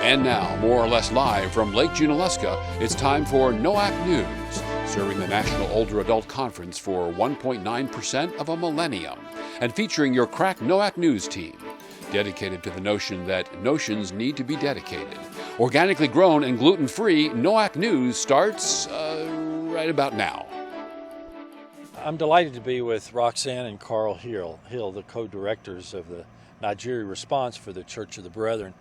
And now, more or less live from Lake Junaluska, it's time for NOAC News, serving the National Older Adult Conference for 1.9% of a millennium, and featuring your crack NOAC News team, dedicated to the notion that notions need to be dedicated. Organically grown and gluten-free, NOAC News starts right about now. I'm delighted to be with Roxanne and Carl Hill, the co-directors of the Nigeria response for the Church of the Brethren.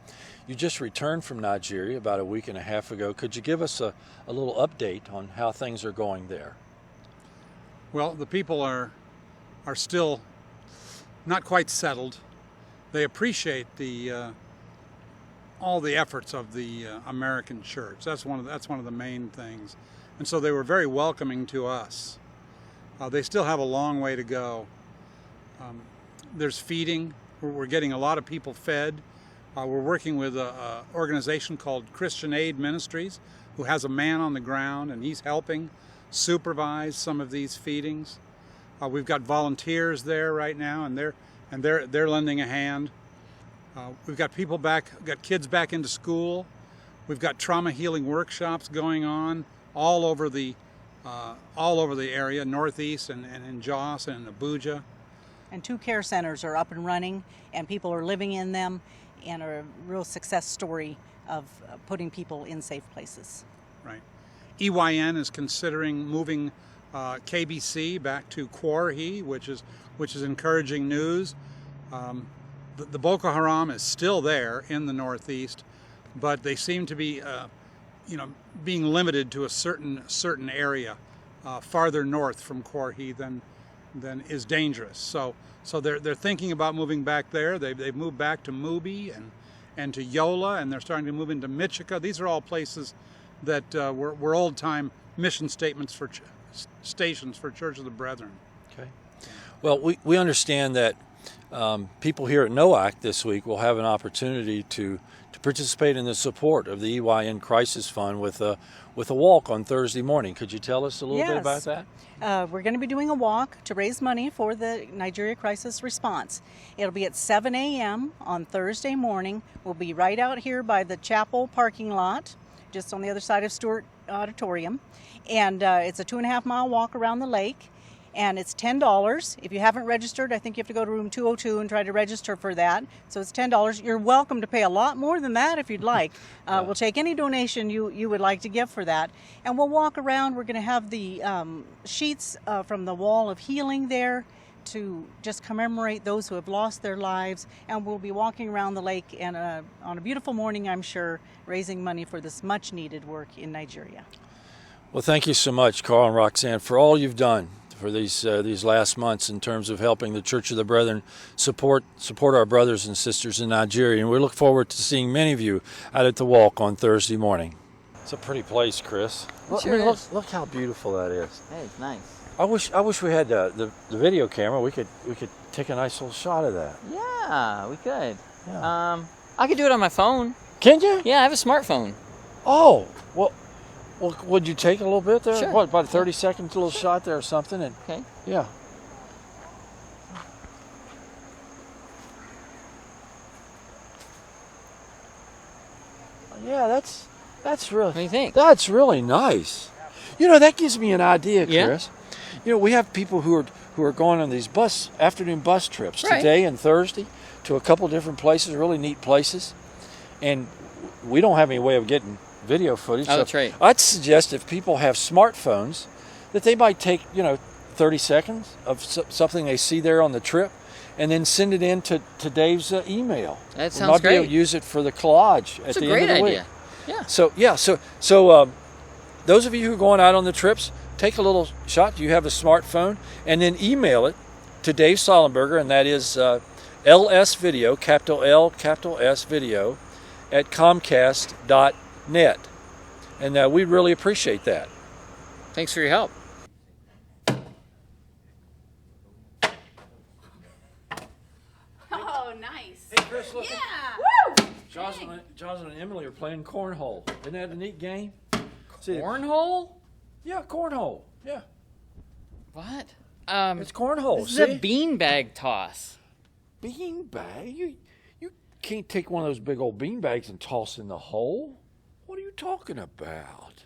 You just returned from Nigeria about a week and a half ago. Could you give us a little update on how things are going there? Well, the people are still not quite settled. They appreciate all the efforts of the American church. That's one of the main things, and so they were very welcoming to us. They still have a long way to go. There's feeding. We're getting a lot of people fed. We're working with an organization called Christian Aid Ministries, who has a man on the ground, and he's helping supervise some of these feedings. We've got volunteers there right now, and they're lending a hand. We've got kids back into school. We've got trauma healing workshops going on all over the area, Northeast and in Jos and Abuja. And 2 care centers are up and running, and people are living in them, and are a real success story of putting people in safe places. Right. EYN is considering moving KBC back to Quarhi, which is encouraging news. The Boko Haram is still there in the Northeast, but they seem to be, being limited to a certain area farther north from Quarhi than is dangerous. So they're thinking about moving back there. They've moved back to Mubi and to Yola, and they're starting to move into Michika. These are all places that were old-time mission statements for stations for Church of the Brethren. Okay. Well, we understand that people here at NOAC this week will have an opportunity to participate in the support of the EYN Crisis Fund with a walk on Thursday morning. Could you tell us a little bit about that? We're going to be doing a walk to raise money for the Nigeria Crisis Response. It'll be at 7 a.m. on Thursday morning. We'll be right out here by the chapel parking lot, just on the other side of Stewart Auditorium. And it's a 2.5-mile walk around the lake. And it's $10. If you haven't registered, I think you have to go to room 202 and try to register for that. So it's $10. You're welcome to pay a lot more than that if you'd like. We'll take any donation you would like to give for that. And we'll walk around. We're going to have the sheets from the Wall of Healing there to just commemorate those who have lost their lives. And we'll be walking around the lake and on a beautiful morning, I'm sure, raising money for this much needed work in Nigeria. Well, thank you so much, Carl and Roxanne, for all you've done for these last months in terms of helping the Church of the Brethren support our brothers and sisters in Nigeria. And we look forward to seeing many of you out at the walk on Thursday morning. It's a pretty place, Chris. Look how beautiful that is. Hey, it's nice. I wish we had the video camera. We could take a nice little shot of that. Yeah, we could. Yeah. I could do it on my phone. Can you? Yeah, I have a smartphone. Oh, well, would you take a little bit there? Sure. What, about a 30-second little shot there or something? And, okay. Yeah. Yeah, that's really. What do you think? That's really nice. That gives me an idea, Chris. Yeah. We have people who are going on these afternoon bus trips today and Thursday to a couple different places, really neat places, and we don't have any way of getting video footage. Oh, that's right. I'd suggest if people have smartphones that they might take 30 seconds of something they see there on the trip and then send it in to Dave's email. That sounds we might great. be able to use it for the collage at the end of the week. That's a great So idea. so those of you who are going out on the trips, take a little shot. Do you have a smartphone? And then email it to Dave Sollenberger, and that is LS Video, capital L, capital S Video, at Comcast.net. And we really appreciate that. Thanks for your help. Oh, nice. Hey, Chris, look. Yeah. Woo! Jocelyn and Emily are playing cornhole. Isn't that a neat game? Cornhole? Yeah, cornhole. Yeah. What? It's cornhole. This is a beanbag toss. Beanbag? can't take one of those big old bean bags and toss in the hole. What are you talking about?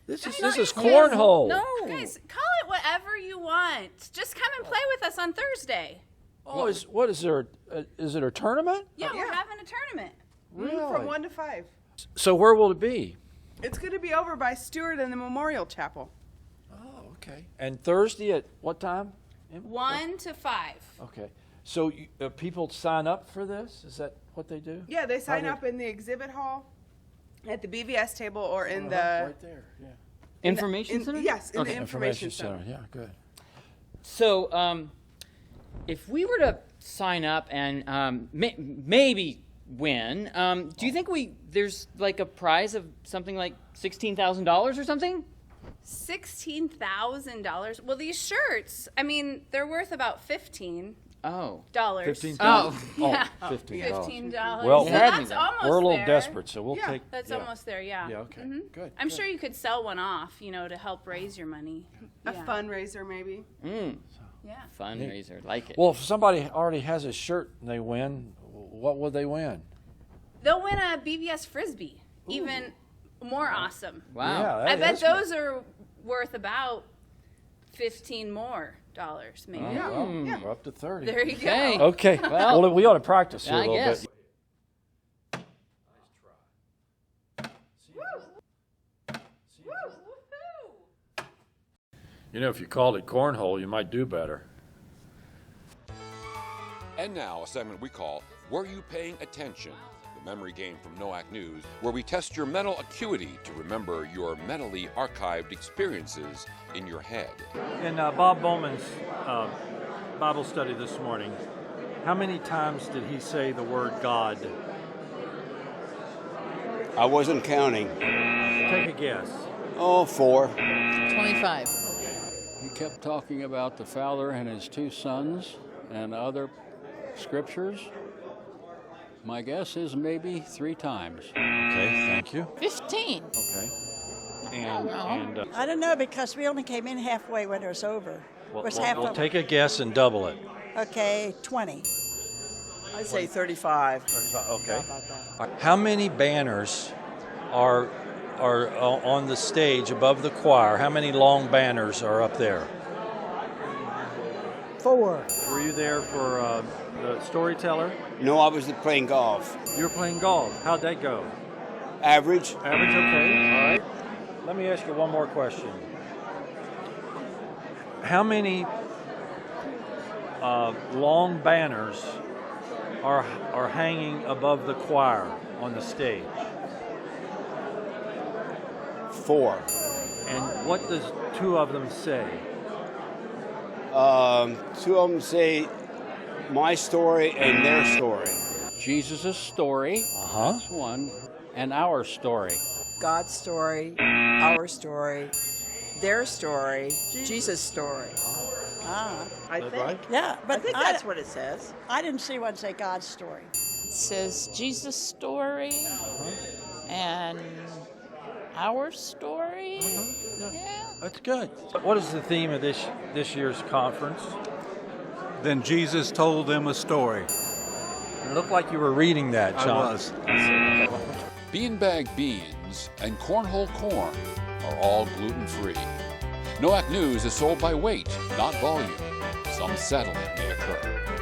This is cornhole. No. Guys, call it whatever you want. Just come and play with us on Thursday. Oh, is there? Is it a tournament? Yeah, we're having a tournament. Really? From 1 to 5. So where will it be? It's going to be over by Stewart and the Memorial Chapel. Oh, okay. And Thursday at what time? 1 to 5. Okay. So people sign up for this? Is that what they do? Yeah, they sign up in the exhibit hall, at the BVS table, or in the right there. Yeah. Information center? Yes, in Okay. the information center. Yeah, good. So, if we were to sign up and maybe win, do you think there's like a prize of something like $16,000 or something? $16,000. Well, these shirts, I mean, they're worth about $15. Oh. $15,000. Oh, yeah. $15. $15. Well, So we're- that's almost We're a little there. desperate, so we'll Yeah, take. That's yeah. almost there, yeah. Yeah. Okay. Good. I'm good. sure you could sell one off, to help raise your money. A Yeah. fundraiser, maybe. Yeah. Fundraiser. Like it. Well, if somebody already has a shirt and they win, what would they win? They'll win a BVS Frisbee. Even more awesome. Wow. Yeah, I that bet is those are worth about $15 more, maybe. good. Oh, well, we're up to 30. There you Okay. go. Okay. Well, Well, we ought to practice here a I little guess. bit. You know, if you called it cornhole, you might do better. And now, a segment we call Were You Paying Attention? The memory game from NOAC News, where we test your mental acuity to remember your mentally archived experiences in your head. In Bob Bowman's Bible study this morning, how many times did he say the word God? I wasn't counting. Take a guess. Oh, 4. 25. He kept talking about the Father and his 2 sons and other scriptures. My guess is maybe 3 times. Okay, thank you. 15. Okay. I don't know because we only came in halfway when it was over. We'll take a guess and double it. Okay, 20. I'd say 35. 35, okay. How many banners are on the stage above the choir? How many long banners are up there? 4. Were you there for the storyteller? No, I was playing golf. You were playing golf. How'd that go? Average. Average, okay. All right. Let me ask you one more question. How many long banners are hanging above the choir on the stage? 4. And what does 2 of them say? 2 of them say my story and their story. Jesus' story, that's one, and our story. God's story, our story, their story, Jesus' story. I think. Right? Yeah, but I think that's what it says. I didn't see one say God's story. It says Jesus' story and our story. Yeah. That's good. What is the theme of this year's conference? Then Jesus told them a story. It looked like you were reading that, John. I was. Beanbag beans and cornhole corn are all gluten-free. NOAC News is sold by weight, not volume. Some settlement may occur.